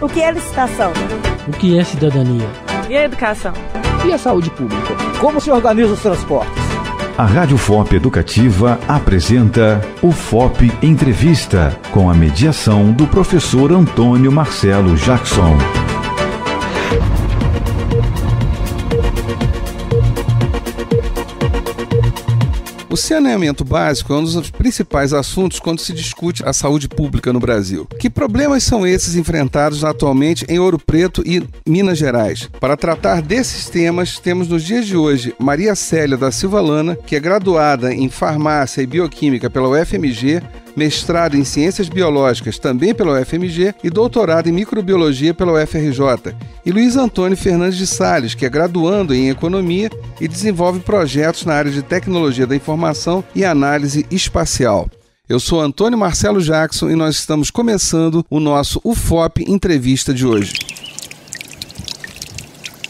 O que é licitação? O que é cidadania? E a educação? E a saúde pública? Como se organiza os transportes? A Rádio FOP Educativa apresenta o FOP Entrevista, com a mediação do professor Antônio Marcelo Jackson. O saneamento básico é um dos principais assuntos quando se discute a saúde pública no Brasil. Que problemas são esses enfrentados atualmente em Ouro Preto e Minas Gerais? Para tratar desses temas, temos nos dias de hoje Maria Célia da Silva Lana, que é graduada em Farmácia e Bioquímica pela UFMG, mestrado em Ciências Biológicas também pela UFMG e doutorado em Microbiologia pela UFRJ, e Luiz Antônio Fernandes de Sales, que é graduando em Economia e desenvolve projetos na área de Tecnologia da Informação e Análise Espacial. Eu sou Antônio Marcelo Jackson e nós estamos começando o nosso UFOP Entrevista de hoje.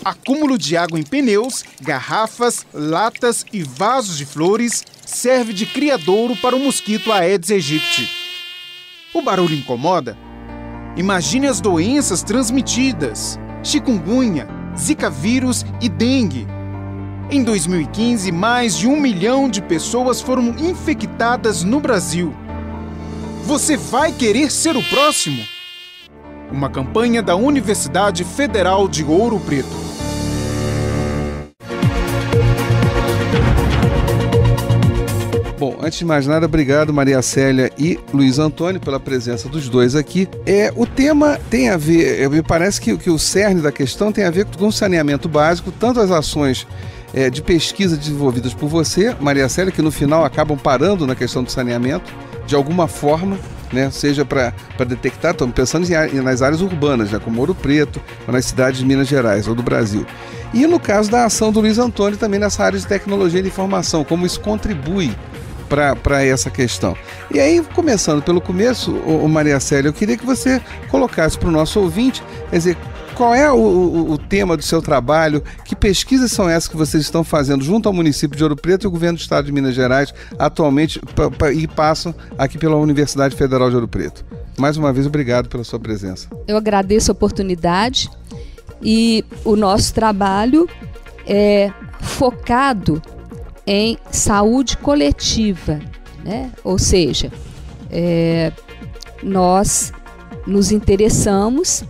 Acúmulo de água em pneus, garrafas, latas e vasos de flores serve de criadouro para o mosquito Aedes aegypti. O barulho incomoda? Imagine as doenças transmitidas: chikungunya, zika vírus e dengue. Em 2015, mais de 1 milhão de pessoas foram infectadas no Brasil. Você vai querer ser o próximo? Uma campanha da Universidade Federal de Ouro Preto. Bom, antes de mais nada, obrigado Maria Célia e Luiz Antônio pela presença dos dois aqui. O tema tem a ver, me parece que o cerne da questão tem a ver com o saneamento básico, tanto as ações de pesquisa desenvolvidas por você, Maria Célia, que no final acabam parando na questão do saneamento, de alguma forma, né, seja para detectar, estamos pensando nas áreas urbanas, né, como Ouro Preto, ou nas cidades de Minas Gerais ou do Brasil. E no caso da ação do Luiz Antônio também nessa área de tecnologia de informação, como isso contribui para essa questão. E aí, começando pelo começo, Maria Célia, eu queria que você colocasse para o nosso ouvinte, quer dizer, qual é o tema do seu trabalho, que pesquisas são essas que vocês estão fazendo junto ao município de Ouro Preto e o governo do estado de Minas Gerais atualmente e passam aqui pela Universidade Federal de Ouro Preto. Mais uma vez, obrigado pela sua presença. Eu agradeço a oportunidade e o nosso trabalho é focado em saúde coletiva, né? Ou seja, nós nos interessamos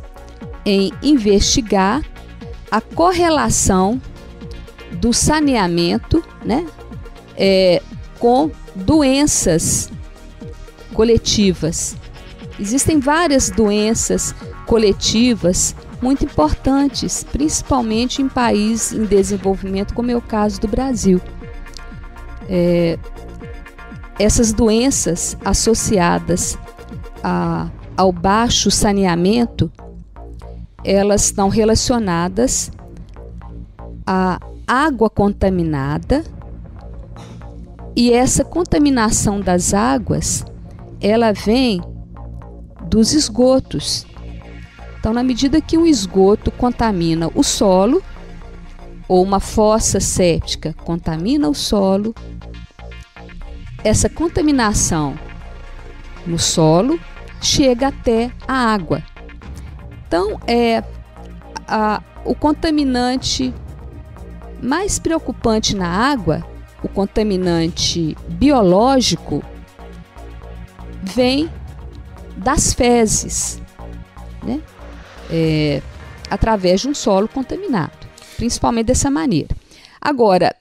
em investigar a correlação do saneamento, né, com doenças coletivas. Existem várias doenças coletivas muito importantes, principalmente em países em desenvolvimento, como é o caso do Brasil. Essas doenças associadas ao baixo saneamento, elas estão relacionadas à água contaminada, e essa contaminação das águas, ela vem dos esgotos. Então, na medida que um esgoto contamina o solo, ou uma fossa séptica contamina o solo, essa contaminação no solo chega até a água. Então, o contaminante mais preocupante na água, o contaminante biológico, vem das fezes, né? Através de um solo contaminado, principalmente dessa maneira. Agora,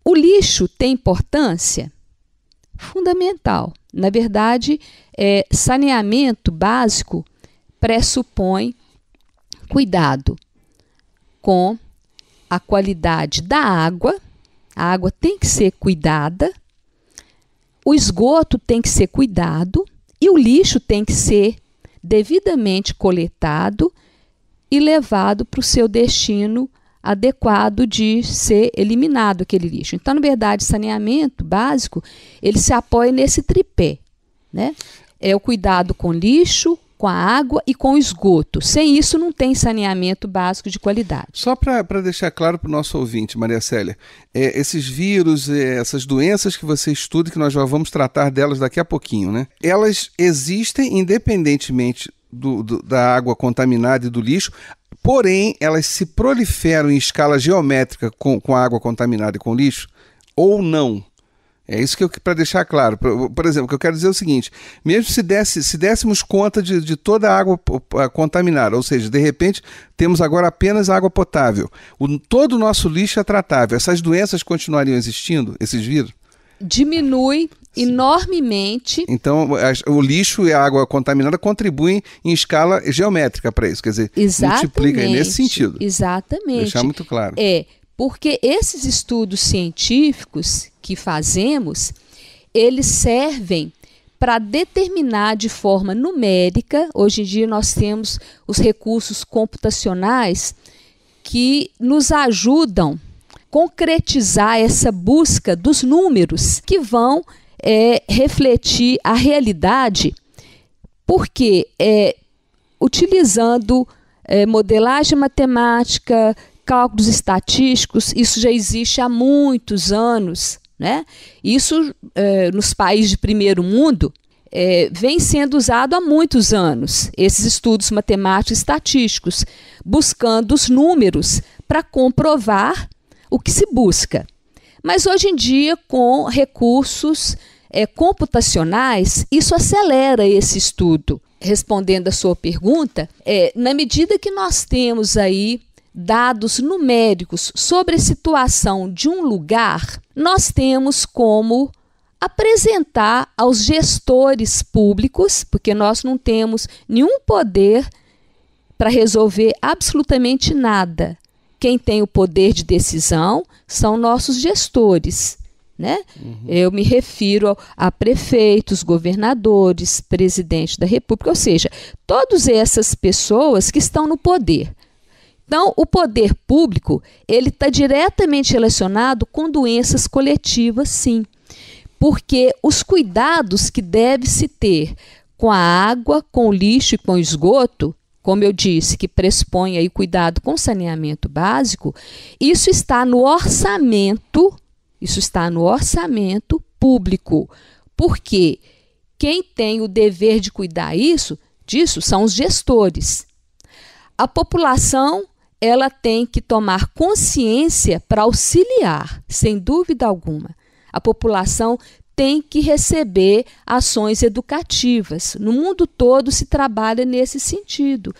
o lixo tem importância fundamental. Na verdade, saneamento básico pressupõe cuidado com a qualidade da água. A água tem que ser cuidada, o esgoto tem que ser cuidado e o lixo tem que ser devidamente coletado e levado para o seu destino adequado de ser eliminado aquele lixo. Então, na verdade, saneamento básico, ele se apoia nesse tripé, né? É o cuidado com lixo, com a água e com o esgoto. Sem isso, não tem saneamento básico de qualidade. Só para deixar claro para o nosso ouvinte, Maria Célia, esses vírus, essas doenças que você estuda, que nós já vamos tratar delas daqui a pouquinho, né? Elas existem independentemente da água contaminada e do lixo, porém elas se proliferam em escala geométrica com a água contaminada e com lixo, ou não? É isso que para deixar claro. Por exemplo, o que eu quero dizer é o seguinte: mesmo se dessemos conta de toda a água contaminada, ou seja, de repente temos agora apenas água potável, todo o nosso lixo é tratável, essas doenças continuariam existindo, esses vírus? Diminui enormemente. Então, o lixo e a água contaminada contribuem em escala geométrica para isso, quer dizer, multiplica nesse sentido. Exatamente. Deixar muito claro. Porque esses estudos científicos que fazemos, eles servem para determinar de forma numérica. Hoje em dia nós temos os recursos computacionais que nos ajudam a concretizar essa busca dos números que vão refletir a realidade, porque utilizando modelagem matemática, cálculos estatísticos, isso já existe há muitos anos, né? Isso nos países de primeiro mundo vem sendo usado há muitos anos, esses estudos matemáticos e estatísticos, buscando os números para comprovar o que se busca. Mas hoje em dia, com recursos computacionais, isso acelera esse estudo. Respondendo a sua pergunta, na medida que nós temos aí dados numéricos sobre a situação de um lugar, nós temos como apresentar aos gestores públicos, porque nós não temos nenhum poder para resolver absolutamente nada. Quem tem o poder de decisão são nossos gestores, né? Eu me refiro a prefeitos, governadores, presidente da República, ou seja, todas essas pessoas que estão no poder. Então, o poder público, ele está diretamente relacionado com doenças coletivas, sim. Porque os cuidados que deve-se ter com a água, com o lixo e com o esgoto, como eu disse, que pressupõe aí cuidado com saneamento básico, isso está no orçamento público. Porque quem tem o dever de cuidar disso são os gestores. A população, ela tem que tomar consciência para auxiliar, sem dúvida alguma. A população tem que receber ações educativas. No mundo todo se trabalha nesse sentido.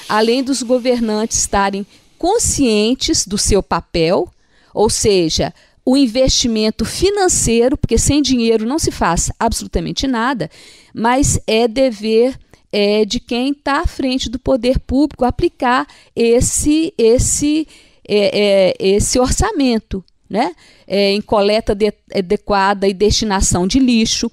Além dos governantes estarem conscientes do seu papel, ou seja, o investimento financeiro, porque sem dinheiro não se faz absolutamente nada, mas é dever de quem está à frente do poder público aplicar esse orçamento, né? Em coleta adequada e destinação de lixo,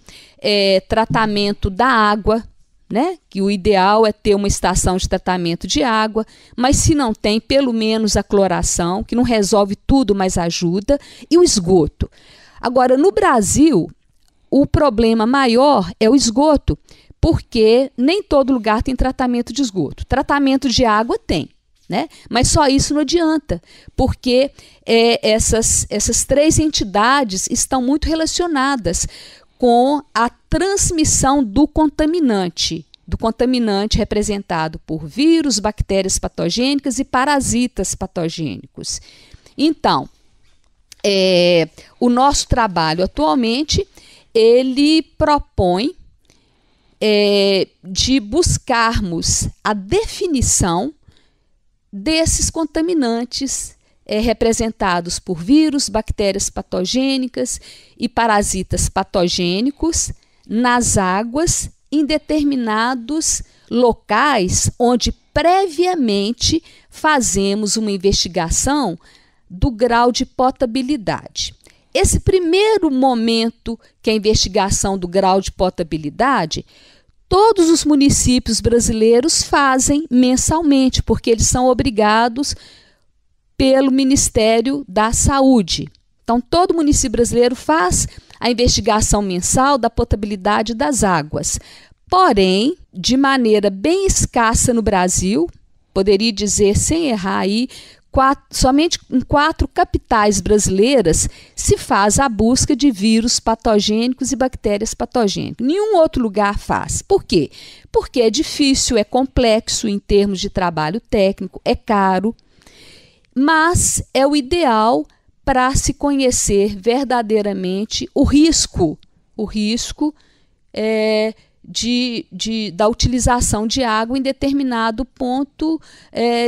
tratamento da água, né? Que o ideal é ter uma estação de tratamento de água, mas se não tem, pelo menos a cloração, que não resolve tudo, mas ajuda, e o esgoto. Agora, no Brasil, o problema maior é o esgoto, porque nem todo lugar tem tratamento de esgoto. Tratamento de água tem, né? Mas só isso não adianta, porque essas três entidades estão muito relacionadas com a transmissão do contaminante representado por vírus, bactérias patogênicas e parasitas patogênicos. Então, o nosso trabalho atualmente, ele propõe de buscarmos a definição desses contaminantes representados por vírus, bactérias patogênicas e parasitas patogênicos nas águas em determinados locais onde previamente fazemos uma investigação do grau de potabilidade. Esse primeiro momento, que é a investigação do grau de potabilidade, todos os municípios brasileiros fazem mensalmente, porque eles são obrigados pelo Ministério da Saúde. Então, todo município brasileiro faz a investigação mensal da potabilidade das águas. Porém, de maneira bem escassa no Brasil, poderia dizer sem errar aí, somente em 4 capitais brasileiras se faz a busca de vírus patogênicos e bactérias patogênicas. Nenhum outro lugar faz. Por quê? Porque é difícil, é complexo em termos de trabalho técnico, é caro, mas é o ideal para se conhecer verdadeiramente o risco da utilização de água em determinado ponto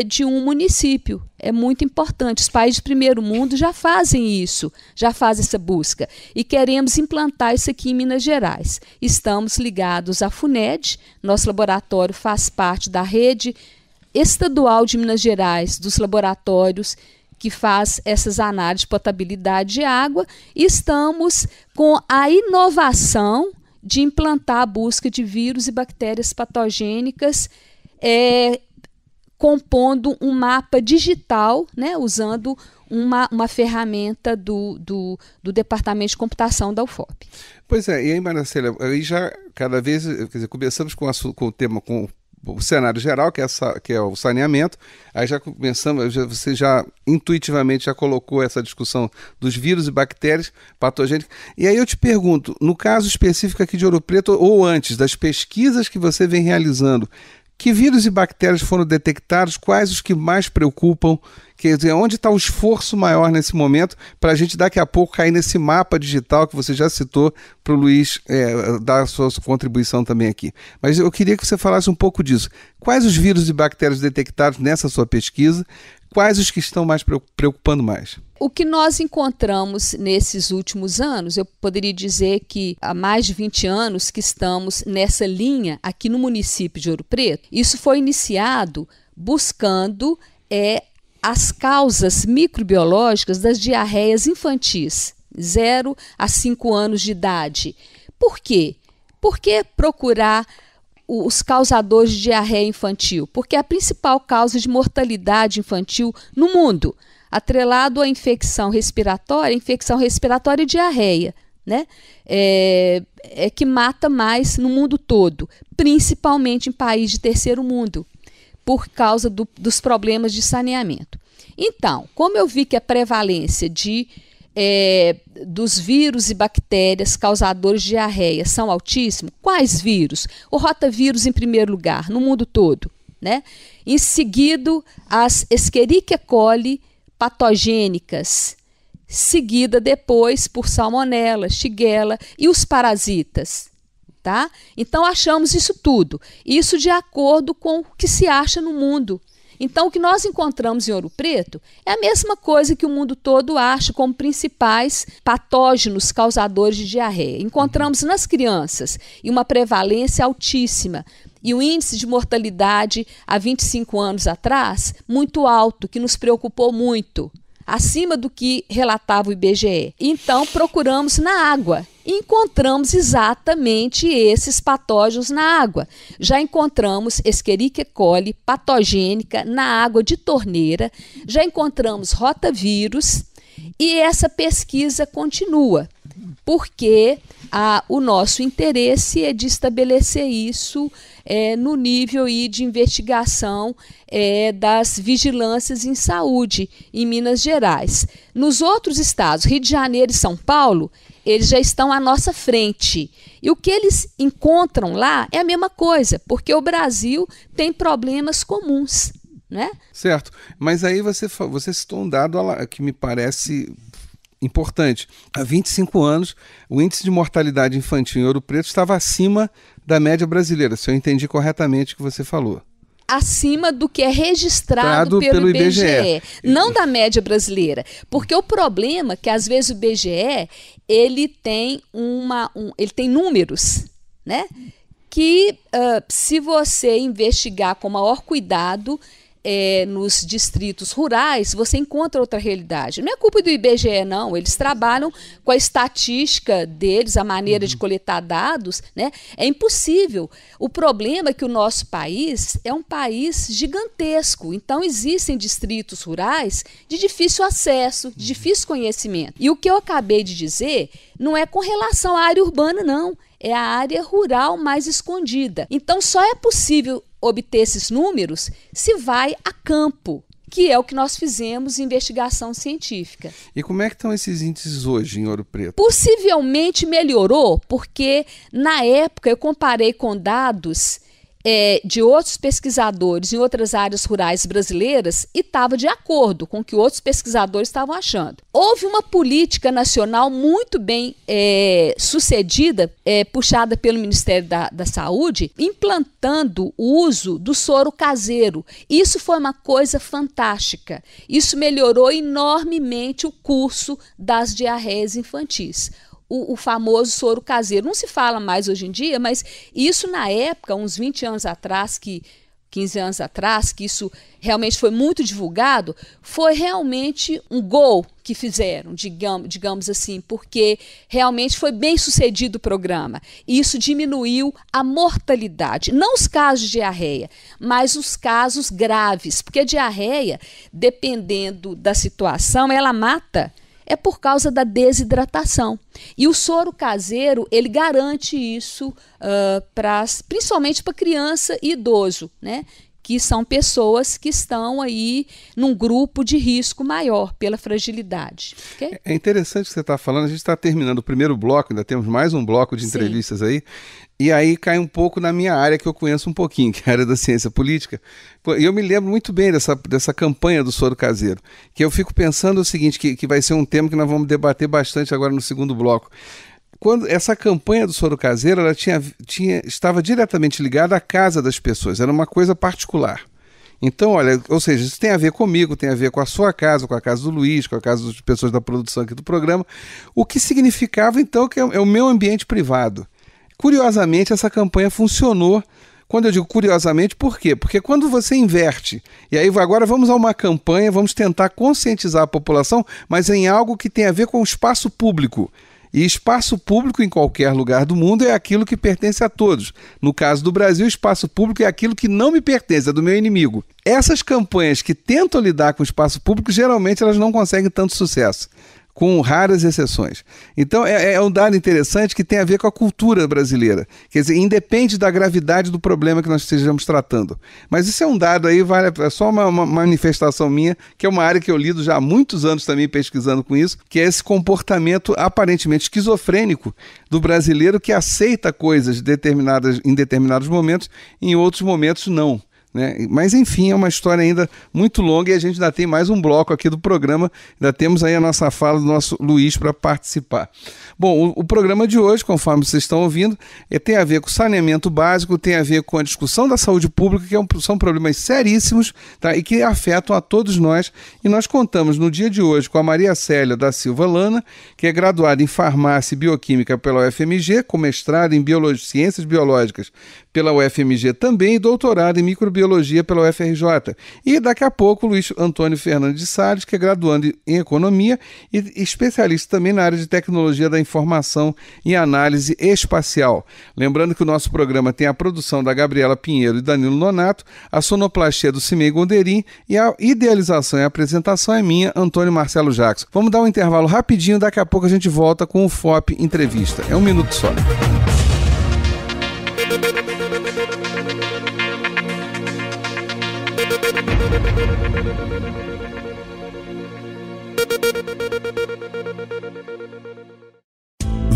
de um município. É muito importante. Os países de primeiro mundo já fazem isso, já fazem essa busca. E queremos implantar isso aqui em Minas Gerais. Estamos ligados à FUNED, nosso laboratório faz parte da rede estadual de Minas Gerais, dos laboratórios que faz essas análises de potabilidade de água, e estamos com a inovação de implantar a busca de vírus e bactérias patogênicas, compondo um mapa digital, né, usando uma ferramenta do Departamento de Computação da UFOP. Pois é, e aí, Maricélia, aí já cada vez, quer dizer, começamos com o tema, com o cenário geral, que é o saneamento, aí já começamos, você já intuitivamente já colocou essa discussão dos vírus e bactérias patogênicas, e aí eu te pergunto, no caso específico aqui de Ouro Preto, ou antes das pesquisas que você vem realizando, que vírus e bactérias foram detectados, quais os que mais preocupam, quer dizer, onde está o esforço maior nesse momento, para a gente daqui a pouco cair nesse mapa digital que você já citou, para o Luiz dar a sua contribuição também aqui. Mas eu queria que você falasse um pouco disso. Quais os vírus e bactérias detectados nessa sua pesquisa? Quais os que estão mais preocupando mais? O que nós encontramos nesses últimos anos, eu poderia dizer que há mais de 20 anos que estamos nessa linha aqui no município de Ouro Preto. Isso foi iniciado buscando as causas microbiológicas das diarreias infantis, 0 a 5 anos de idade. Por quê? Por que procurar os causadores de diarreia infantil? Porque é a principal causa de mortalidade infantil no mundo, atrelado à infecção respiratória e diarreia, né? É que mata mais no mundo todo, principalmente em países de terceiro mundo, por causa dos problemas de saneamento. Então, como eu vi que a prevalência dos vírus e bactérias causadores de diarreia são altíssimos, quais vírus? O rotavírus em primeiro lugar, no mundo todo, né? Em seguida, as Escherichia coli patogênicas, seguida depois por salmonela, shigella e os parasitas, tá? Então achamos isso tudo, isso de acordo com o que se acha no mundo. Então o que nós encontramos em Ouro Preto é a mesma coisa que o mundo todo acha como principais patógenos causadores de diarreia. Encontramos nas crianças e uma prevalência altíssima. E o índice de mortalidade há 25 anos atrás, muito alto, que nos preocupou muito, acima do que relatava o IBGE. Então, procuramos na água e encontramos exatamente esses patógenos na água. Já encontramos Escherichia coli patogênica na água de torneira, já encontramos rotavírus e essa pesquisa continua, porque o nosso interesse é de estabelecer isso no nível de investigação das vigilâncias em saúde em Minas Gerais. Nos outros estados, Rio de Janeiro e São Paulo, eles já estão à nossa frente. E o que eles encontram lá é a mesma coisa, porque o Brasil tem problemas comuns, né? Certo, mas aí você citou um dado que me parece importante. Há 25 anos, o índice de mortalidade infantil em Ouro Preto estava acima da média brasileira, se eu entendi corretamente o que você falou. Acima do que é registrado pelo IBGE, não da média brasileira. Porque o problema é que, às vezes, o IBGE ele tem números, né? Que, se você investigar com maior cuidado, nos distritos rurais, você encontra outra realidade. Não é culpa do IBGE, não. Eles trabalham com a estatística deles, a maneira de coletar dados, né? É impossível. O problema é que o nosso país é um país gigantesco. Então, existem distritos rurais de difícil acesso, de difícil conhecimento. E o que eu acabei de dizer não é com relação à área urbana, não. É a área rural mais escondida. Então, só é possível obter esses números se vai a campo, que é o que nós fizemos em investigação científica. E como é que estão esses índices hoje em Ouro Preto? Possivelmente melhorou, porque na época eu comparei com dados de outros pesquisadores em outras áreas rurais brasileiras e estava de acordo com o que outros pesquisadores estavam achando. Houve uma política nacional muito bem sucedida, puxada pelo Ministério da Saúde, implantando o uso do soro caseiro. Isso foi uma coisa fantástica. Isso melhorou enormemente o curso das diarreias infantis. O famoso soro caseiro. Não se fala mais hoje em dia, mas isso na época, uns 20 anos atrás, 15 anos atrás, que isso realmente foi muito divulgado, foi realmente um gol que fizeram, digamos assim, porque realmente foi bem sucedido o programa. E isso diminuiu a mortalidade, não os casos de diarreia, mas os casos graves, porque a diarreia, dependendo da situação, ela mata. É por causa da desidratação. E o soro caseiro, ele garante isso principalmente para criança e idoso, né? Que são pessoas que estão aí num grupo de risco maior pela fragilidade. Okay? É interessante o que você está falando, a gente está terminando o primeiro bloco, ainda temos mais um bloco de entrevistas aí, e aí cai um pouco na minha área que eu conheço um pouquinho, que é a área da ciência política. E eu me lembro muito bem dessa campanha do soro caseiro, que eu fico pensando o seguinte, que vai ser um tema que nós vamos debater bastante agora no segundo bloco. Quando essa campanha do soro caseiro, ela estava diretamente ligada à casa das pessoas, era uma coisa particular. Então, olha, ou seja, isso tem a ver comigo, tem a ver com a sua casa, com a casa do Luiz, com a casa das pessoas da produção aqui do programa, o que significava, então, que é o meu ambiente privado. Curiosamente, essa campanha funcionou. Quando eu digo curiosamente, por quê? Porque quando você inverte, e aí agora vamos a uma campanha, vamos tentar conscientizar a população, mas em algo que tem a ver com o espaço público. E espaço público em qualquer lugar do mundo é aquilo que pertence a todos. No caso do Brasil, espaço público é aquilo que não me pertence, é do meu inimigo. Essas campanhas que tentam lidar com o espaço público, geralmente elas não conseguem tanto sucesso, com raras exceções. Então é um dado interessante que tem a ver com a cultura brasileira. Quer dizer, independe da gravidade do problema que nós estejamos tratando. Mas isso é um dado aí, é só uma manifestação minha, que é uma área que eu lido já há muitos anos também pesquisando com isso, que é esse comportamento aparentemente esquizofrênico do brasileiro que aceita coisas em determinados momentos e em outros momentos não. Né? Mas enfim, é uma história ainda muito longa e a gente ainda tem mais um bloco aqui do programa, ainda temos aí a nossa fala do nosso Luiz para participar. Bom, o programa de hoje, conforme vocês estão ouvindo, tem a ver com saneamento básico, tem a ver com a discussão da saúde pública, que são problemas seríssimos, tá? E que afetam a todos nós, e nós contamos no dia de hoje com a Maria Célia da Silva Lana, que é graduada em farmácia e bioquímica pela UFMG, com mestrado em ciências biológicas pela UFMG também, e doutorado em microbiologia pela UFRJ. E daqui a pouco o Luiz Antônio Fernandes de Salles, que é graduando em economia e especialista também na área de tecnologia da informação e análise espacial. Lembrando que o nosso programa tem a produção da Gabriela Pinheiro e Danilo Nonato, a sonoplastia do Cimei Gonderim e a idealização e a apresentação é minha, Antônio Marcelo Jackson. Vamos dar um intervalo rapidinho, daqui a pouco a gente volta com o FOP Entrevista. É um minuto só.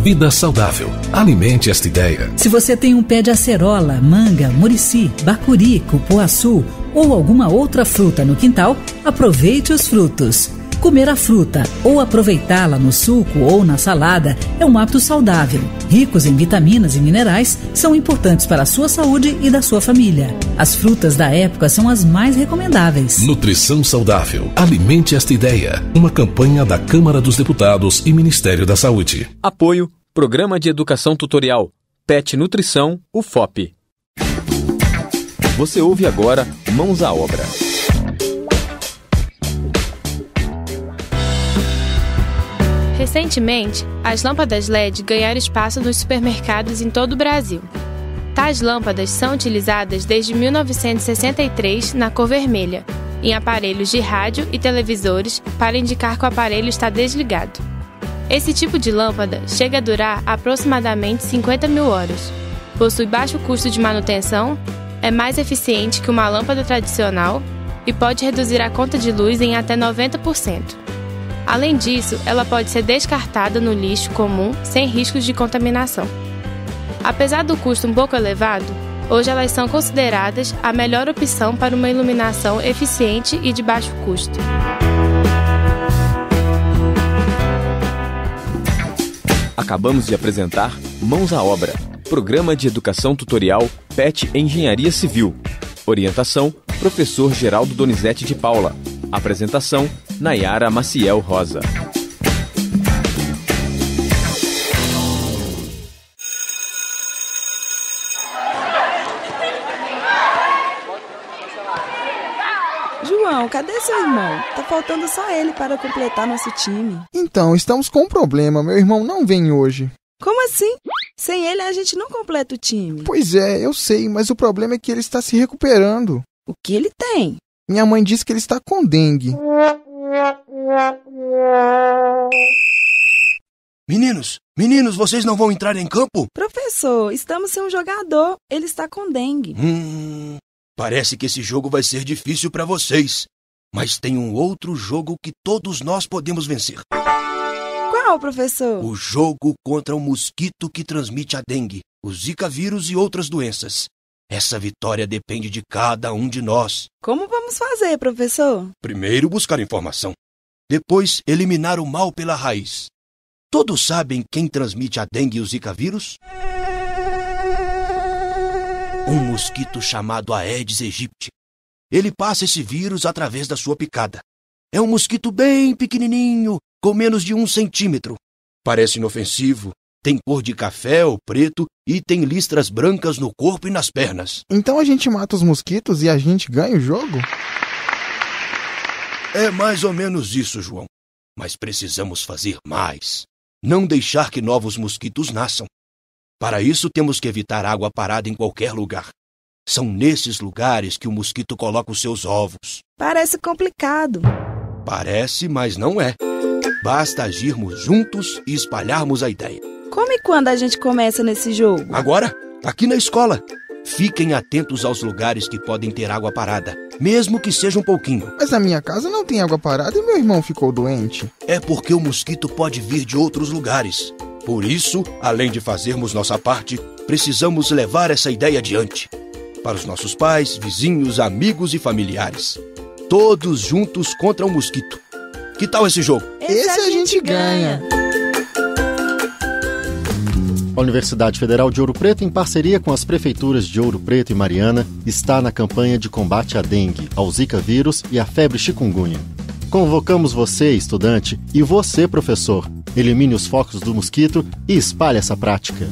Vida saudável. Alimente esta ideia. Se você tem um pé de acerola, manga, murici, bacuri, cupuaçu ou alguma outra fruta no quintal, aproveite os frutos. Comer a fruta ou aproveitá-la no suco ou na salada é um hábito saudável. Ricos em vitaminas e minerais, são importantes para a sua saúde e da sua família. As frutas da época são as mais recomendáveis. Nutrição saudável. Alimente esta ideia. Uma campanha da Câmara dos Deputados e Ministério da Saúde. Apoio. Programa de Educação Tutorial. PET Nutrição, UFOP. Você ouve agora Mãos à Obra. Recentemente, as lâmpadas LED ganharam espaço nos supermercados em todo o Brasil. Tais lâmpadas são utilizadas desde 1963 na cor vermelha, em aparelhos de rádio e televisores para indicar que o aparelho está desligado. Esse tipo de lâmpada chega a durar aproximadamente 50 mil horas, possui baixo custo de manutenção, é mais eficiente que uma lâmpada tradicional e pode reduzir a conta de luz em até 90%. Além disso, ela pode ser descartada no lixo comum sem riscos de contaminação. Apesar do custo um pouco elevado, hoje elas são consideradas a melhor opção para uma iluminação eficiente e de baixo custo. Acabamos de apresentar Mãos à Obra, programa de educação tutorial PET Engenharia Civil. Orientação, professor Geraldo Donizete de Paula. Apresentação, Nayara Maciel Rosa. João, cadê seu irmão? Tá faltando só ele para completar nosso time. Então, estamos com um problema. Meu irmão não vem hoje. Como assim? Sem ele a gente não completa o time. Pois é, eu sei, mas o problema é que ele está se recuperando. O que ele tem? Minha mãe disse que ele está com dengue. Meninos, vocês não vão entrar em campo? Professor, estamos sem um jogador. Ele está com dengue. Parece que esse jogo vai ser difícil para vocês. Mas tem um outro jogo que todos nós podemos vencer. Qual, professor? O jogo contra o mosquito que transmite a dengue, o Zika vírus e outras doenças. Essa vitória depende de cada um de nós. Como vamos fazer, professor? Primeiro, buscar informação. Depois, eliminar o mal pela raiz. Todos sabem quem transmite a dengue e o Zika vírus? Um mosquito chamado Aedes aegypti. Ele passa esse vírus através da sua picada. É um mosquito bem pequenininho, com menos de 1 centímetro. Parece inofensivo, tem cor de café ou preto e tem listras brancas no corpo e nas pernas. Então a gente mata os mosquitos e a gente ganha o jogo? É mais ou menos isso, João. Mas precisamos fazer mais. Não deixar que novos mosquitos nasçam. Para isso, temos que evitar água parada em qualquer lugar. São nesses lugares que o mosquito coloca os seus ovos. Parece complicado. Parece, mas não é. Basta agirmos juntos e espalharmos a ideia. Como e quando a gente começa nesse jogo? Agora, aqui na escola. Fiquem atentos aos lugares que podem ter água parada, mesmo que seja um pouquinho. Mas a minha casa não tem água parada e meu irmão ficou doente. É porque o mosquito pode vir de outros lugares. Por isso, além de fazermos nossa parte, precisamos levar essa ideia adiante. Para os nossos pais, vizinhos, amigos e familiares. Todos juntos contra o mosquito. Que tal esse jogo? Esse a gente ganha. A Universidade Federal de Ouro Preto, em parceria com as prefeituras de Ouro Preto e Mariana, está na campanha de combate à dengue, ao Zika vírus e à febre chikungunya. Convocamos você, estudante, e você, professor. Elimine os focos do mosquito e espalhe essa prática.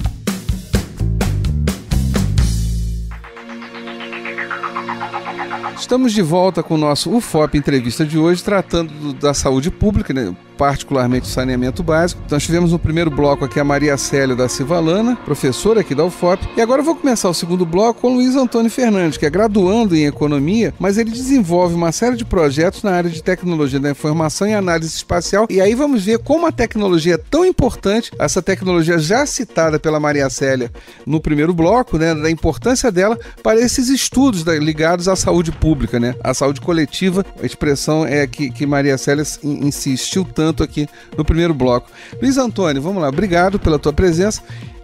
Estamos de volta com o nosso UFOP Entrevista de hoje, tratando da saúde pública, né? Particularmente o saneamento básico. Então, nós tivemos no primeiro bloco aqui a Maria Célia da Silva Lana, professora aqui da UFOP. E agora eu vou começar o segundo bloco com o Luiz Antônio Fernandes, que é graduando em Economia, mas ele desenvolve uma série de projetos na área de tecnologia da informação e análise espacial. E aí vamos ver como a tecnologia é tão importante, essa tecnologia já citada pela Maria Célia no primeiro bloco, né, da importância dela para esses estudos ligados à saúde pública, né, à saúde coletiva. A expressão é que Maria Célia insistiu tanto aqui no primeiro bloco. Luiz Antônio, vamos lá, obrigado pela tua presença.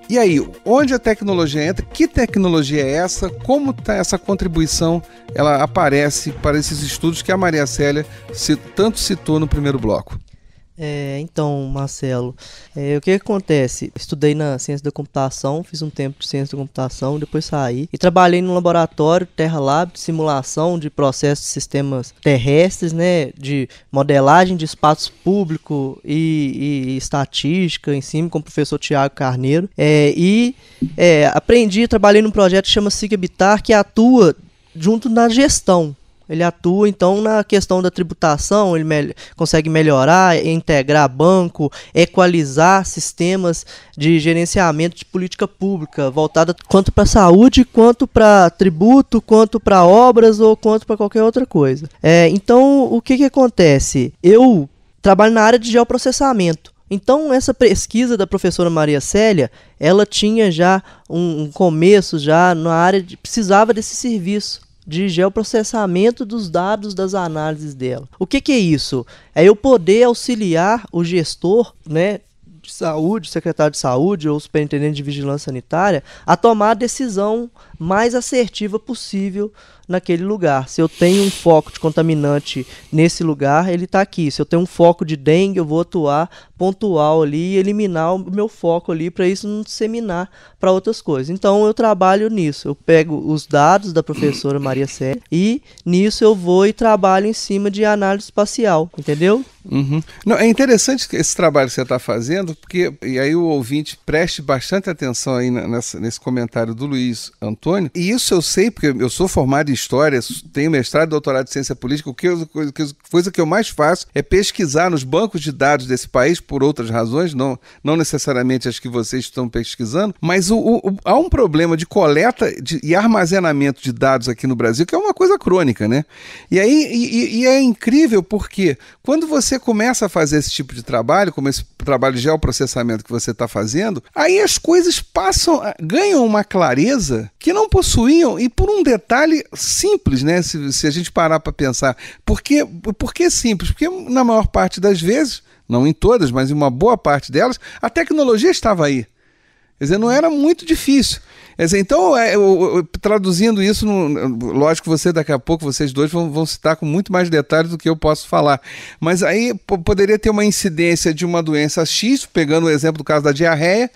E aí, onde a tecnologia entra? Que tecnologia é essa? Como tá essa contribuição, ela aparece para esses estudos que a Maria Célia tanto citou no primeiro bloco? Então, Marcelo, o que acontece? Estudei na ciência da computação, fiz um tempo de ciência da computação, depois saí e trabalhei num laboratório Terra Lab de simulação de processos de sistemas terrestres, né, de modelagem de espaço público e estatística em cima com o professor Tiago Carneiro. Trabalhei num projeto que chama SIGHAbitar, que atua junto na gestão. Ele atua, então, na questão da tributação, ele consegue melhorar, integrar banco, equalizar sistemas de gerenciamento de política pública, voltada quanto para saúde, quanto para tributo, quanto para obras ou quanto para qualquer outra coisa. Então, o que acontece? Eu trabalho na área de geoprocessamento. Então, essa pesquisa da professora Maria Célia, ela tinha já um começo já na área precisava desse serviço. de geoprocessamento dos dados das análises dela. O que é isso? É eu poder auxiliar o gestor, né, de saúde, secretário de saúde ou superintendente de vigilância sanitária a tomar a decisão mais assertiva possível naquele lugar. Se eu tenho um foco de contaminante nesse lugar, ele está aqui. Se eu tenho um foco de dengue, eu vou atuar pontual ali e eliminar o meu foco ali para isso não disseminar para outras coisas. Então eu trabalho nisso. Eu pego os dados da professora Maria Célia e nisso eu vou e trabalho em cima de análise espacial, entendeu? Uhum. Não, é interessante esse trabalho que você está fazendo, porque, e aí o ouvinte preste bastante atenção aí nesse comentário do Luiz Antônio, e isso eu sei, porque eu sou formado em História, tenho mestrado e doutorado em Ciência Política, coisa que eu mais faço é pesquisar nos bancos de dados desse país, por outras razões, não necessariamente as que vocês estão pesquisando, mas há um problema de coleta e armazenamento de dados aqui no Brasil, que é uma coisa crônica, né? E aí é incrível porque quando você começa a fazer esse tipo de trabalho, como esse trabalho de geoprocessamento que você está fazendo, aí as coisas ganham uma clareza que não possuíam, e por um detalhe simples, né? Se a gente parar para pensar. Por que simples? Porque na maior parte das vezes, não em todas, mas em uma boa parte delas, a tecnologia estava aí. Quer dizer, não era muito difícil. Quer dizer, então, traduzindo isso, lógico que daqui a pouco, vocês dois vão citar com muito mais detalhes do que eu posso falar. Mas aí poderia ter uma incidência de uma doença X, pegando o exemplo do caso da diarreia,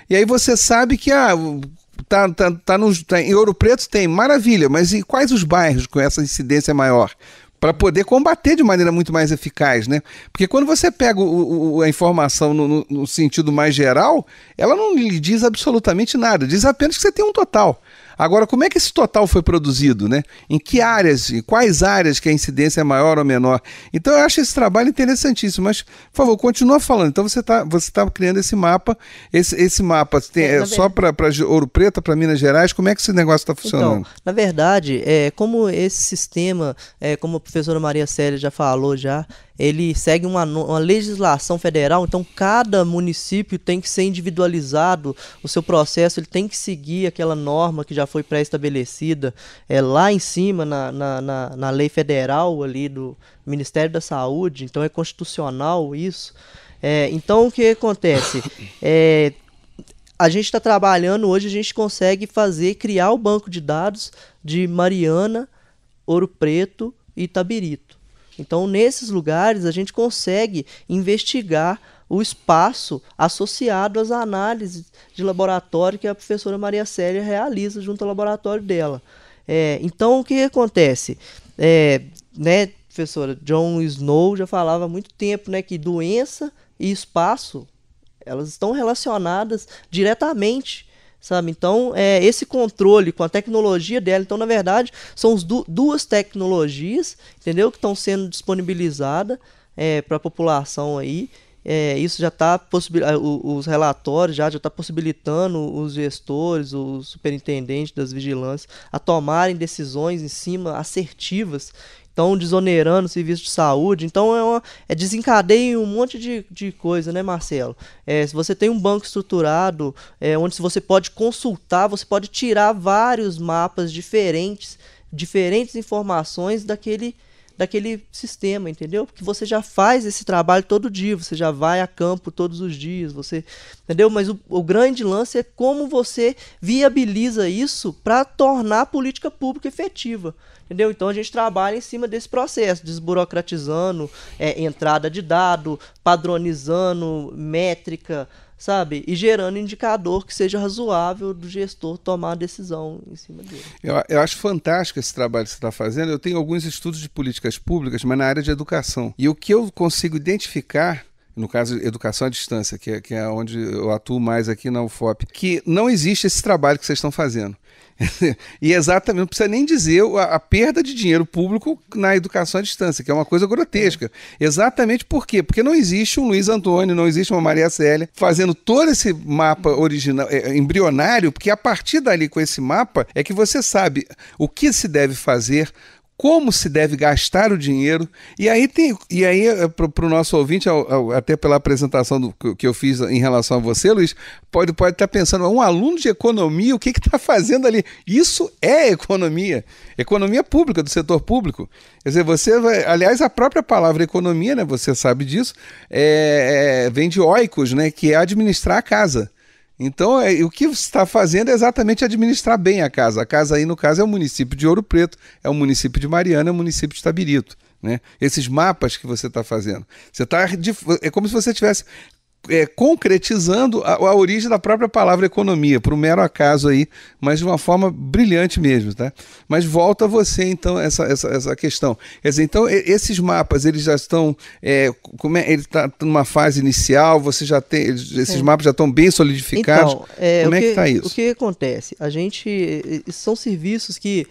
e aí você sabe que em Ouro Preto tem, maravilha, mas e quais os bairros com essa incidência maior? Para poder combater de maneira muito mais eficaz, né? Porque quando você pega a informação no sentido mais geral, ela não lhe diz absolutamente nada, diz apenas que você tem um total. Agora, como é que esse total foi produzido, né? Em que áreas, em quais áreas que a incidência é maior ou menor? Então eu acho esse trabalho interessantíssimo, mas, por favor, continua falando. Então você tá criando esse mapa, esse mapa só para Ouro Preto, para Minas Gerais, como é que esse negócio está funcionando? Então, na verdade, como esse sistema, como a professora Maria Célia já falou ele segue uma legislação federal, então cada município tem que ser individualizado, o seu processo ele tem que seguir aquela norma que já foi pré-estabelecida lá em cima na lei federal ali do Ministério da Saúde, então é constitucional isso. Então o que acontece? A gente está trabalhando hoje, a gente consegue criar o banco de dados de Mariana, Ouro Preto e Itabirito. Então, nesses lugares, a gente consegue investigar o espaço associado às análises de laboratório que a professora Maria Célia realiza junto ao laboratório dela. Então, o que acontece? Né, professora, John Snow já falava há muito tempo, né, que doença e espaço elas estão relacionadas diretamente, sabe? Então, esse controle com a tecnologia dela, então, na verdade, são duas tecnologias, entendeu? Que estão sendo disponibilizadas para a população aí. Isso já está os relatórios já está possibilitando os gestores, os superintendentes das vigilâncias a tomarem decisões em cima assertivas. Então, desonerando o serviço de saúde. Então, desencadeia um monte de coisa, né, Marcelo? Se você tem um banco estruturado, onde você pode consultar, você pode tirar vários mapas diferentes informações daquele sistema, entendeu? Porque você já faz esse trabalho todo dia, você já vai a campo todos os dias, entendeu? Mas o grande lance é como você viabiliza isso para tornar a política pública efetiva, entendeu? Então a gente trabalha em cima desse processo, desburocratizando entrada de dado, padronizando métrica, sabe? E gerando indicador que seja razoável do gestor tomar a decisão em cima dele. Eu acho fantástico esse trabalho que você está fazendo. Eu tenho alguns estudos de políticas públicas, mas na área de educação. E o que eu consigo identificar, no caso educação à distância, que é onde eu atuo mais aqui na UFOP, que não existe esse trabalho que vocês estão fazendo. E exatamente, não precisa nem dizer a perda de dinheiro público na educação à distância, que é uma coisa grotesca. Exatamente por quê? Porque não existe um Luiz Antônio, não existe uma Maria Célia fazendo todo esse mapa original, embrionário, porque a partir dali, com esse mapa, é que você sabe o que se deve fazer, como se deve gastar o dinheiro. E aí, para o nosso ouvinte, até pela apresentação que eu fiz em relação a você, Luiz, pode estar pensando, um aluno de economia, o que está fazendo ali? Isso é economia pública, do setor público. Quer dizer, aliás, a própria palavra economia, né, você sabe disso, vem de oikos, né, que é administrar a casa. Então, o que você está fazendo é exatamente administrar bem a casa. A casa aí, no caso, é o município de Ouro Preto, é o município de Mariana, é o município de Itabirito, né? Esses mapas que você está fazendo. É como se você estivesse concretizando a origem da própria palavra economia, por um mero acaso aí, mas de uma forma brilhante mesmo, tá? Mas volta a você, então, essa questão. Quer dizer, então, esses mapas, eles já estão, ele está numa fase inicial, você já tem, esses mapas já estão bem solidificados, então, como é que está isso? O que acontece? São serviços que,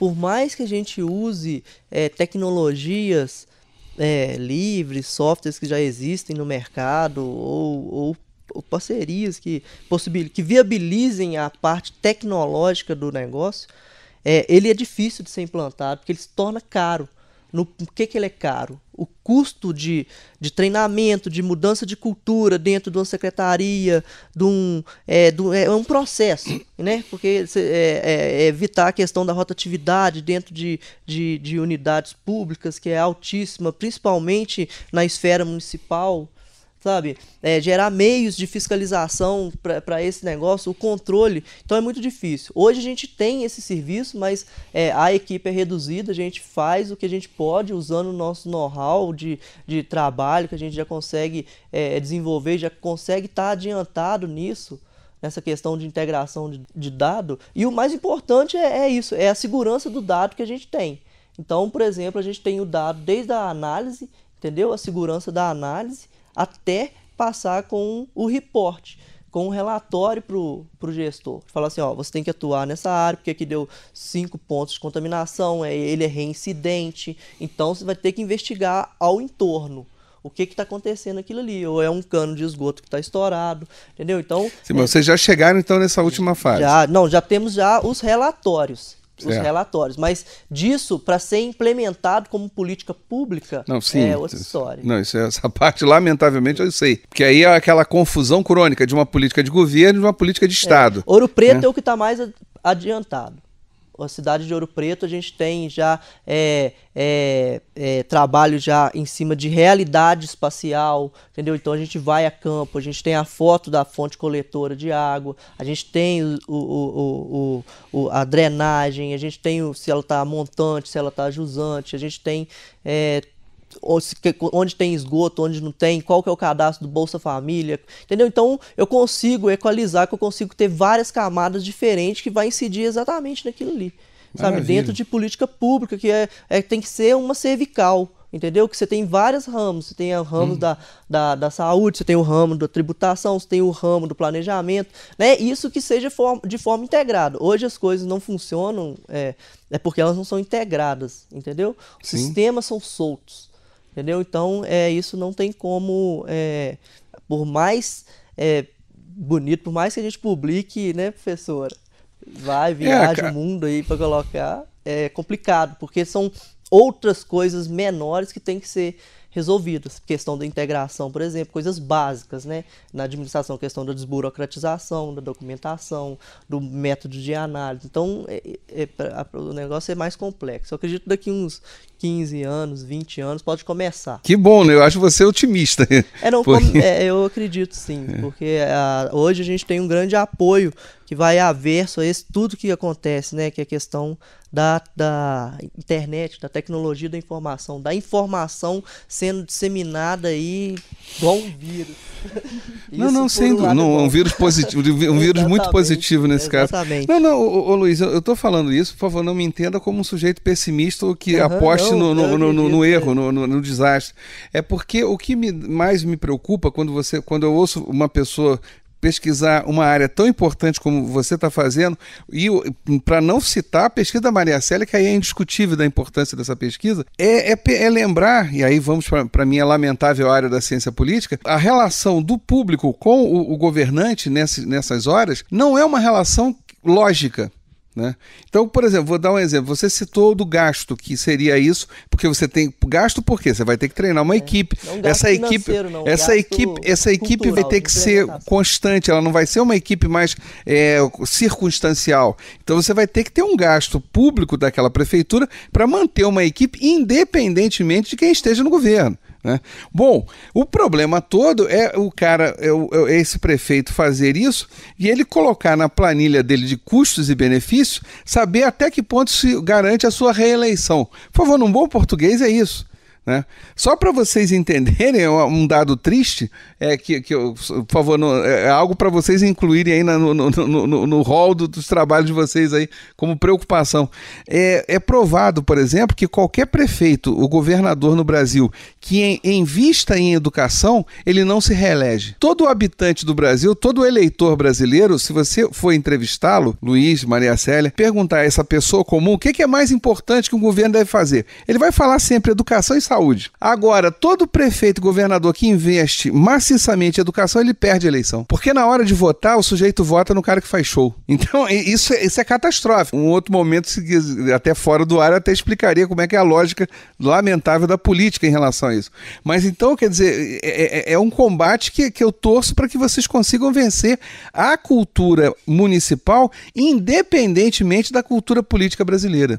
por mais que a gente use tecnologias livres, softwares que já existem no mercado ou parcerias que viabilizem a parte tecnológica do negócio, ele é difícil de ser implantado porque ele se torna caro. Por que ele é caro? O custo de treinamento, de mudança de cultura dentro de uma secretaria, é um processo, né? Porque evitar a questão da rotatividade dentro de unidades públicas, que é altíssima, principalmente na esfera municipal, sabe? Gerar meios de fiscalização para esse negócio, o controle. Então é muito difícil. Hoje a gente tem esse serviço, mas a equipe é reduzida, a gente faz o que a gente pode usando o nosso know-how de trabalho, que a gente já consegue desenvolver, já consegue estar adiantado nisso, nessa questão de integração de dado. E o mais importante é isso, é a segurança do dado que a gente tem. Então, por exemplo, a gente tem o dado desde a análise, entendeu? A segurança da análise, até passar com o report, com um relatório para o gestor. Fala assim, você tem que atuar nessa área, porque aqui deu 5 pontos de contaminação, ele é reincidente, então você vai ter que investigar ao entorno. O que está acontecendo aquilo ali? Ou é um cano de esgoto que está estourado, entendeu? Então, sim, mas vocês já chegaram então nessa última fase? Já temos já os relatórios. Mas disso, para ser implementado como política pública, é outra história. Não, essa parte, lamentavelmente, eu sei. Porque aí é aquela confusão crônica de uma política de governo e de uma política de Estado. Ouro Preto é o que está mais adiantado. A cidade de Ouro Preto, a gente tem já trabalho já em cima de realidade espacial, entendeu? Então a gente vai a campo, a gente tem a foto da fonte coletora de água, a gente tem a drenagem, a gente tem se ela está montante, se ela está jusante, a gente tem onde tem esgoto, onde não tem, qual que é o cadastro do Bolsa Família, entendeu? Então eu consigo equalizar, que eu consigo ter várias camadas diferentes que vai incidir exatamente naquilo ali, sabe? Dentro de política pública, que tem que ser uma cervical, entendeu? Que você tem vários ramos, você tem o ramo da saúde, você tem o ramo da tributação, você tem o ramo do planejamento, né? Isso que seja de forma integrada. Hoje as coisas não funcionam, porque elas não são integradas, entendeu? Os sistemas são soltos. Entendeu? Então, isso não tem como, por mais bonito, por mais que a gente publique, né, professora? Viaja o mundo aí para colocar, é complicado, porque são outras coisas menores que têm que ser resolvidas. Questão da integração, por exemplo, coisas básicas, né? Na administração, questão da desburocratização, da documentação, do método de análise. Então, o negócio é mais complexo. Eu acredito que daqui uns 15 anos, 20 anos, pode começar. Que bom, né? Eu acho você otimista. Eu acredito sim, porque hoje a gente tem um grande apoio que vai averso a tudo que acontece, né? Que é a questão da internet, da tecnologia da informação sendo disseminada aí igual um vírus. Um vírus positivo, um vírus muito positivo nesse caso. Não, Luiz, eu estou falando isso, por favor, não me entenda como um sujeito pessimista ou que aposte no erro, no desastre. É porque o que mais me preocupa quando eu ouço uma pessoa pesquisar uma área tão importante como você está fazendo, e para não citar a pesquisa da Maria Célia, que aí é indiscutível da importância dessa pesquisa, é lembrar, e aí vamos para a minha lamentável área da ciência política, a relação do público com o governante nessas horas não é uma relação lógica. né? Então, por exemplo, vou dar um exemplo. Você citou do gasto, que seria isso, porque você tem gasto, por quê? Você vai ter que treinar uma equipe. Essa equipe vai ter que ser constante, ela não vai ser uma equipe mais circunstancial. Então você vai ter que ter um gasto público daquela prefeitura para manter uma equipe independentemente de quem esteja no governo, né? Bom, o problema todo é esse prefeito fazer isso e ele colocar na planilha dele de custos e benefícios, saber até que ponto se garante a sua reeleição. Por favor, num bom português é isso, né? Só para vocês entenderem, um dado triste, por favor, é algo para vocês incluírem aí no rol dos trabalhos de vocês aí como preocupação. É provado, por exemplo, que qualquer prefeito, o governador no Brasil, que invista em educação, ele não se reelege. Todo habitante do Brasil, todo eleitor brasileiro, se você for entrevistá-lo, Luiz, Maria Célia, perguntar a essa pessoa comum o que é mais importante que um governo deve fazer, ele vai falar sempre educação e saúde. Agora, todo prefeito e governador que investe maciçamente em educação, ele perde a eleição. Porque na hora de votar, o sujeito vota no cara que faz show. Então, isso é catastrófico. Um outro momento, até fora do ar, eu até explicaria como é que é a lógica lamentável da política em relação a isso. Mas então, quer dizer, é um combate que eu torço para que vocês consigam vencer a cultura municipal, independentemente da cultura política brasileira,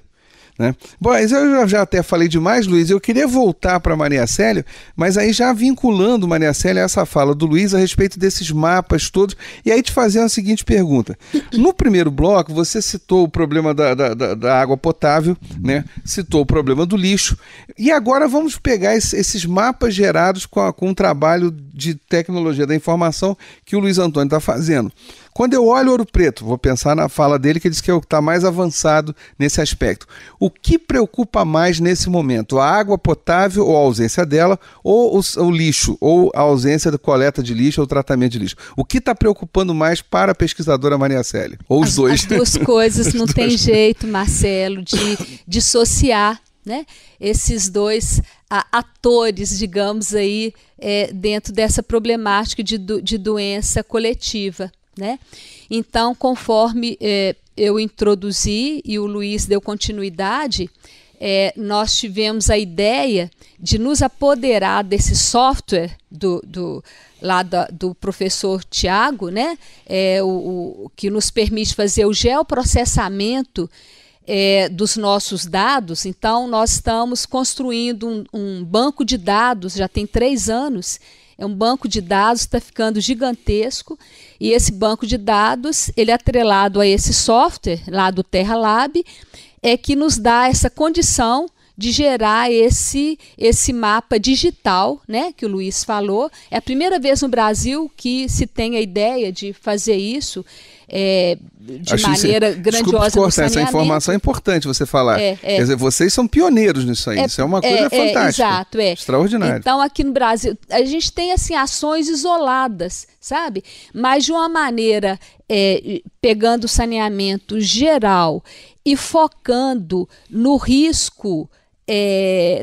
né? Bom, eu já até falei demais, Luiz. Eu queria voltar para Maria Célia, mas aí já vinculando, Maria Célia, essa fala do Luiz a respeito desses mapas todos, e aí te fazer a seguinte pergunta. No primeiro bloco, você citou o problema da água potável, né? Citou o problema do lixo, e agora vamos pegar esses mapas gerados com o trabalho de tecnologia da informação que o Luiz Antônio está fazendo. Quando eu olho Ouro Preto, vou pensar na fala dele que ele diz que está mais avançado nesse aspecto. O que preocupa mais nesse momento? A água potável ou a ausência dela, ou o lixo, ou a ausência da coleta de lixo ou tratamento de lixo? O que está preocupando mais para a pesquisadora Maria Célia? Ou os dois? As duas coisas, não tem jeito, Marcelo, de dissociar, né, esses dois atores, digamos aí, dentro dessa problemática de doença coletiva, né? Então, conforme eu introduzi e o Luiz deu continuidade, nós tivemos a ideia de nos apoderar desse software do professor Tiago, né? Que nos permite fazer o geoprocessamento dos nossos dados. Então, nós estamos construindo um banco de dados, já tem 3 anos, é um banco de dados, está ficando gigantesco, e esse banco de dados, ele é atrelado a esse software lá do Terra Lab, que nos dá essa condição de gerar esse mapa digital, né, que o Luiz falou. É a primeira vez no Brasil que se tem a ideia de fazer isso de maneira grandiosa no saneamento. Essa informação é importante você falar. Quer dizer, vocês são pioneiros nisso aí. Isso é uma coisa fantástica. Exato, extraordinário. Então, aqui no Brasil, a gente tem assim, ações isoladas, sabe? Mas de uma maneira, pegando o saneamento geral e focando no risco,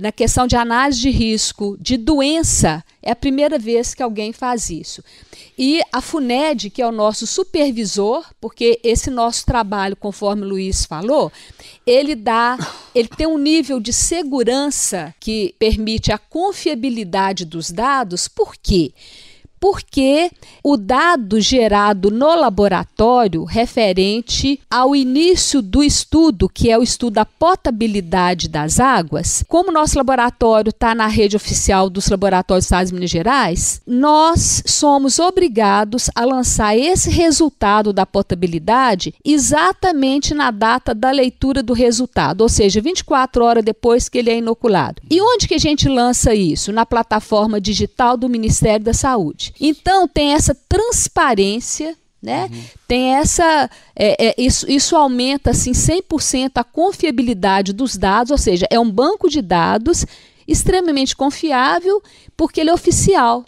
na questão de análise de risco de doença, é a primeira vez que alguém faz isso. E a FUNED, que é o nosso supervisor, porque esse nosso trabalho, conforme o Luiz falou, ele tem um nível de segurança que permite a confiabilidade dos dados. Por quê? Porque o dado gerado no laboratório referente ao início do estudo, que é o estudo da potabilidade das águas, como o nosso laboratório está na rede oficial dos laboratórios do Estado de Minas Gerais, nós somos obrigados a lançar esse resultado da potabilidade exatamente na data da leitura do resultado, ou seja, 24 horas depois que ele é inoculado. E onde que a gente lança isso? Na plataforma digital do Ministério da Saúde. Então, tem essa transparência, né? Tem essa, isso aumenta assim, 100% a confiabilidade dos dados, ou seja, é um banco de dados extremamente confiável porque ele é oficial.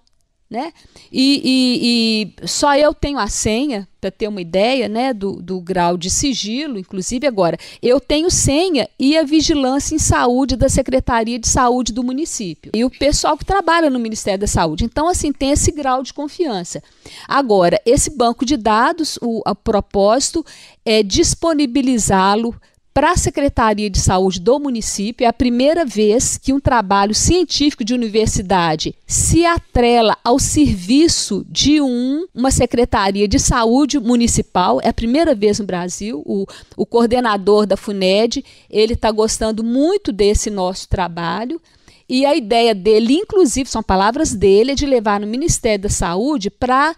né? E só eu tenho a senha, para ter uma ideia, né, do grau de sigilo. Inclusive agora, eu tenho senha e a vigilância em saúde da Secretaria de Saúde do município. E o pessoal que trabalha no Ministério da Saúde. Então, assim, tem esse grau de confiança. Agora, esse banco de dados, o propósito é disponibilizá-lo para a Secretaria de Saúde do município. É a primeira vez que um trabalho científico de universidade se atrela ao serviço de uma Secretaria de Saúde municipal. É a primeira vez no Brasil. O coordenador da FUNED, ele está gostando muito desse nosso trabalho. E a ideia dele, inclusive, são palavras dele, é de levar no Ministério da Saúde para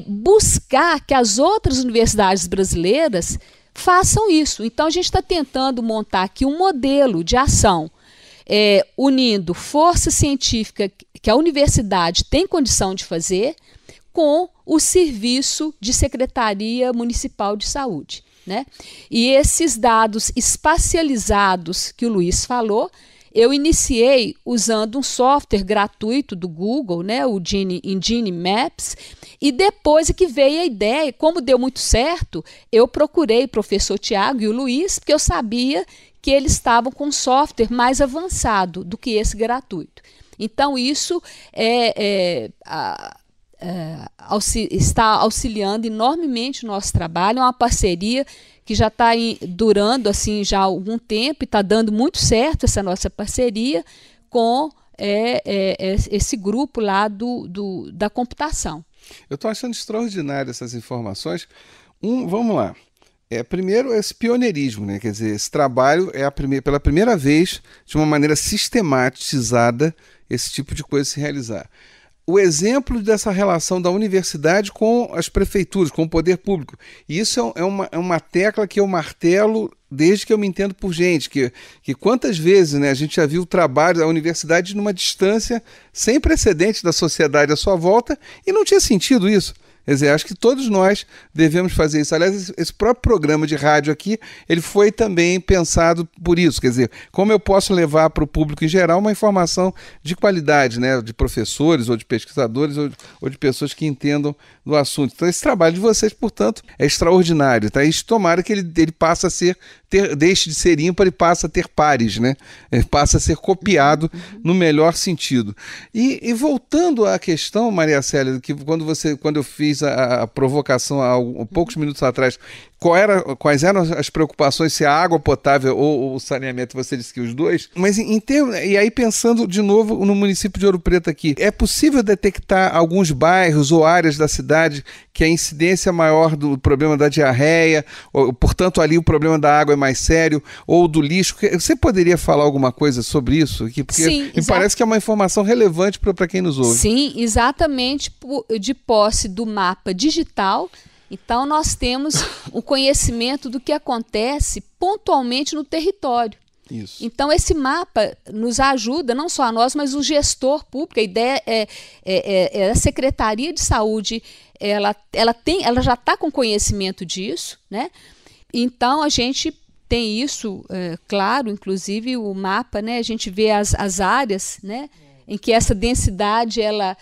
buscar que as outras universidades brasileiras façam isso. Então, a gente está tentando montar aqui um modelo de ação, unindo força científica que a universidade tem condição de fazer com o serviço de Secretaria Municipal de Saúde, né? E esses dados espacializados que o Luiz falou, eu iniciei usando um software gratuito do Google, né, o Engine Maps, e depois é que veio a ideia, como deu muito certo, eu procurei o professor Tiago e o Luiz, porque eu sabia que eles estavam com um software mais avançado do que esse gratuito. Então, isso está auxiliando enormemente o nosso trabalho. É uma parceria que já está durando assim, já há algum tempo, e está dando muito certo essa nossa parceria com esse grupo lá da computação. Eu estou achando extraordinário essas informações. Vamos lá. Primeiro, esse pioneirismo, né? Quer dizer, esse trabalho pela primeira vez, de uma maneira sistematizada, esse tipo de coisa se realizar. O exemplo dessa relação da universidade com as prefeituras, com o poder público. E isso é uma tecla que eu martelo desde que eu me entendo por gente, que quantas vezes, né, a gente já viu o trabalho da universidade numa distância sem precedentes da sociedade à sua volta, e não tinha sentido isso. Quer dizer, acho que todos nós devemos fazer isso. Aliás, esse próprio programa de rádio aqui, ele foi também pensado por isso. Quer dizer, como eu posso levar para o público em geral uma informação de qualidade, né, de professores ou de pesquisadores ou de pessoas que entendam do assunto. Então, esse trabalho de vocês, portanto, é extraordinário. Tá? E tomara que ele passe a deixe de ser ímpar e passe a ter pares, né? Passa a ser copiado no melhor sentido. E voltando à questão, Maria Célia, que quando eu fiz a provocação há poucos minutos atrás, quais eram as preocupações, se a água potável ou o saneamento, você disse que os dois, mas e aí pensando de novo no município de Ouro Preto aqui, é possível detectar alguns bairros ou áreas da cidade que a incidência maior do problema da diarreia, portanto ali o problema da água é mais sério, ou do lixo? Você poderia falar alguma coisa sobre isso aqui? Porque sim, me parece que é uma informação relevante para quem nos ouve. Sim, exatamente de posse do mapa digital. Então, nós temos o conhecimento do que acontece pontualmente no território. Isso. Então, esse mapa nos ajuda, não só a nós, mas o gestor público. A ideia é a Secretaria de Saúde, ela já está com conhecimento disso, né? Então, a gente tem isso, claro, inclusive o mapa, né? A gente vê as áreas, né? Em que essa densidade ela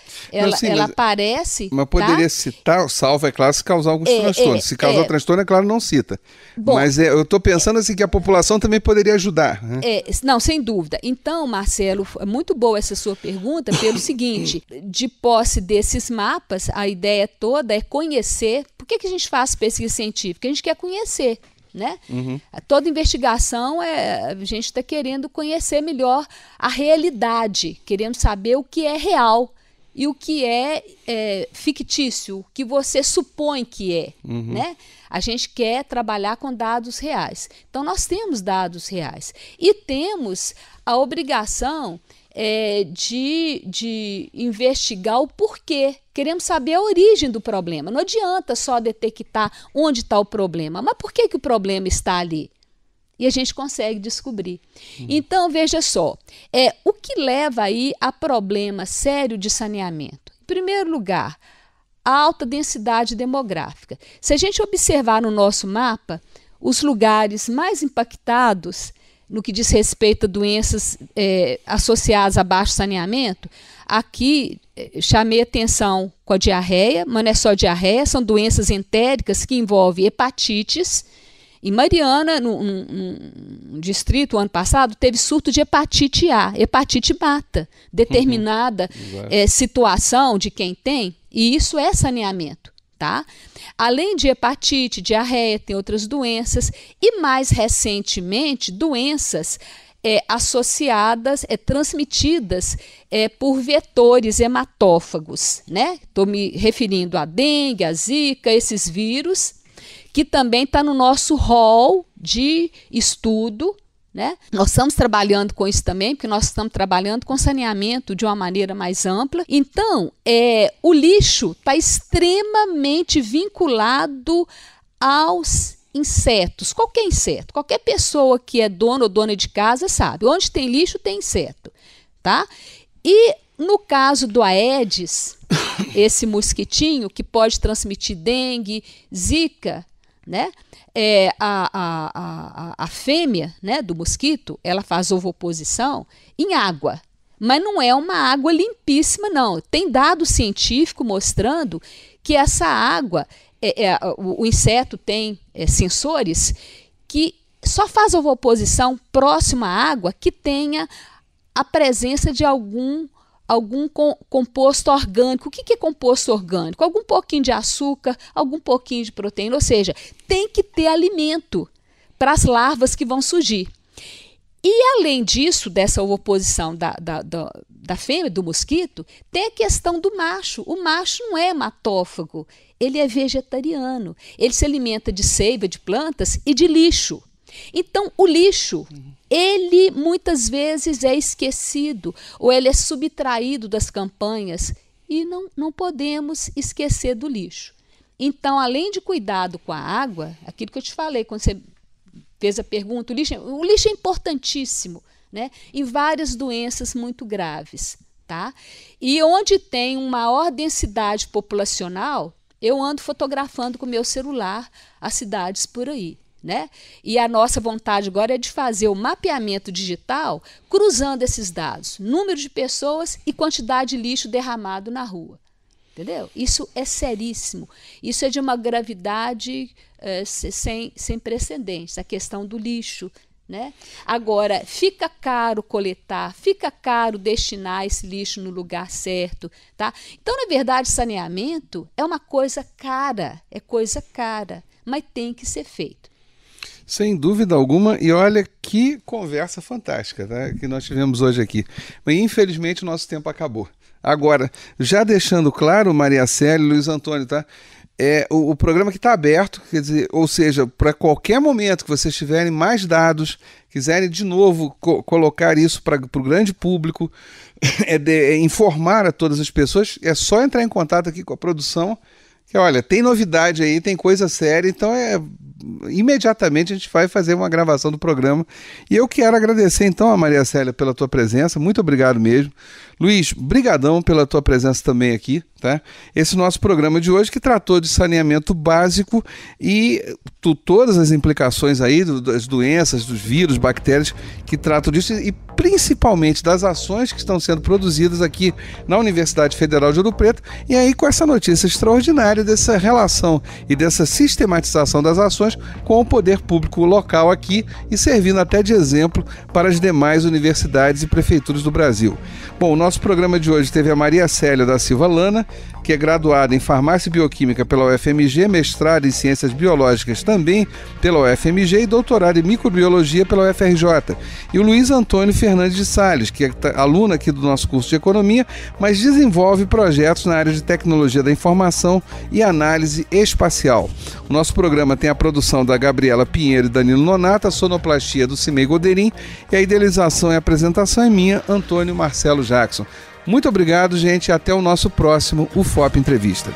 aparece. Mas poderia citar, salvo, é claro, se causar alguns transtornos. Se causar transtorno, é claro, não cita. Bom, mas eu estou pensando assim que a população também poderia ajudar. Né? Não, sem dúvida. Então, Marcelo, é muito boa essa sua pergunta, pelo seguinte, de posse desses mapas, a ideia toda é conhecer. Por que a gente faz pesquisa científica? A gente quer conhecer. Né? Uhum. Toda investigação a gente está querendo conhecer melhor a realidade, querendo saber o que é real e o que é fictício, o que você supõe que é. Uhum. Né? A gente quer trabalhar com dados reais. Então, nós temos dados reais e temos a obrigação de investigar o porquê. Queremos saber a origem do problema. Não adianta só detectar onde está o problema, mas por que o problema está ali? E a gente consegue descobrir. Então, veja só, o que leva aí a problema sério de saneamento? Em primeiro lugar, a alta densidade demográfica. Se a gente observar no nosso mapa, os lugares mais impactados no que diz respeito a doenças associadas a baixo saneamento, aqui chamei atenção com a diarreia, mas não é só diarreia, são doenças entéricas que envolvem hepatites. Em Mariana, no distrito, o ano passado, teve surto de hepatite A. Hepatite mata determinada situação de quem tem, e isso é saneamento, tá? Além de hepatite, diarreia, tem outras doenças, e mais recentemente, doenças associadas, transmitidas por vetores hematófagos, né? Estou me referindo à dengue, à zika, esses vírus, que também está no nosso rol de estudo, né? Nós estamos trabalhando com isso também, porque nós estamos trabalhando com saneamento de uma maneira mais ampla. Então, o lixo está extremamente vinculado aos insetos, qualquer inseto, qualquer pessoa que é dono ou dona de casa sabe, onde tem lixo tem inseto, tá? E no caso do Aedes, esse mosquitinho que pode transmitir dengue, zika, né? A fêmea, né, do mosquito, ela faz ovoposição em água, mas não é uma água limpíssima, não. Tem dado científico mostrando que essa água, o inseto tem sensores que só faz ovoposição próxima à água que tenha a presença de algum composto orgânico. O que é composto orgânico? Algum pouquinho de açúcar, algum pouquinho de proteína, ou seja, tem que ter alimento para as larvas que vão surgir. E além disso, dessa ovoposição da fêmea, do mosquito, tem a questão do macho. O macho não é hematófago, ele é vegetariano. Ele se alimenta de seiva, de plantas e de lixo. Então, o lixo, ele muitas vezes é esquecido ou ele é subtraído das campanhas e não podemos esquecer do lixo. Então, além de cuidado com a água, aquilo que eu te falei quando você fez a pergunta, o lixo é importantíssimo, né, em várias doenças muito graves, tá? E onde tem uma maior densidade populacional, eu ando fotografando com o meu celular as cidades por aí. Né? E a nossa vontade agora é de fazer o mapeamento digital cruzando esses dados, número de pessoas e quantidade de lixo derramado na rua. Entendeu? Isso é seríssimo. Isso é de uma gravidade sem precedentes, a questão do lixo. Né? Agora, fica caro coletar, fica caro destinar esse lixo no lugar certo. Tá? Então, na verdade, saneamento é uma coisa cara, mas tem que ser feito. Sem dúvida alguma, e olha que conversa fantástica, tá, que nós tivemos hoje aqui. Mas infelizmente o nosso tempo acabou. Agora, já deixando claro, Maria Célia e Luiz Antônio, tá? O programa que está aberto, quer dizer, ou seja, para qualquer momento que vocês tiverem mais dados, quiserem de novo colocar isso para o grande público, informar a todas as pessoas, é só entrar em contato aqui com a produção, que olha, tem novidade aí, tem coisa séria, então imediatamente a gente vai fazer uma gravação do programa. E eu quero agradecer então a Maria Célia pela tua presença, muito obrigado mesmo. Luiz, brigadão pela tua presença também aqui, tá? Esse nosso programa de hoje que tratou de saneamento básico e todas as implicações aí das doenças, dos vírus, bactérias que tratam disso e principalmente das ações que estão sendo produzidas aqui na Universidade Federal de Ouro Preto, e aí com essa notícia extraordinária dessa relação e dessa sistematização das ações com o poder público local aqui e servindo até de exemplo para as demais universidades e prefeituras do Brasil. Bom, o nosso programa de hoje teve a Maria Célia da Silva Lana, que é graduada em Farmácia e Bioquímica pela UFMG, mestrada em Ciências Biológicas também pela UFMG e doutorada em Microbiologia pela UFRJ. E o Luiz Antônio Fernandes de Salles, que é aluna aqui do nosso curso de Economia, mas desenvolve projetos na área de Tecnologia da Informação e Análise Espacial. O nosso programa tem a produção da Gabriela Pinheiro e Danilo Nonato, a sonoplastia do Cimei Goderim e a idealização e apresentação é minha, Antônio Marcelo Jackson. Muito obrigado, gente, e até o nosso próximo UFOP Entrevista.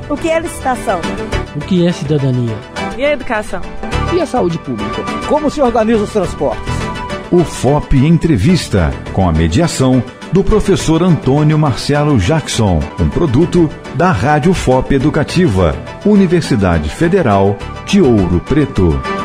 O que é licitação? O que é cidadania? E a educação? E a saúde pública? Como se organizam os transportes? o FOP Entrevista, com a mediação do professor Antônio Marcelo Jackson, um produto da Rádio FOP Educativa, Universidade Federal de Ouro Preto.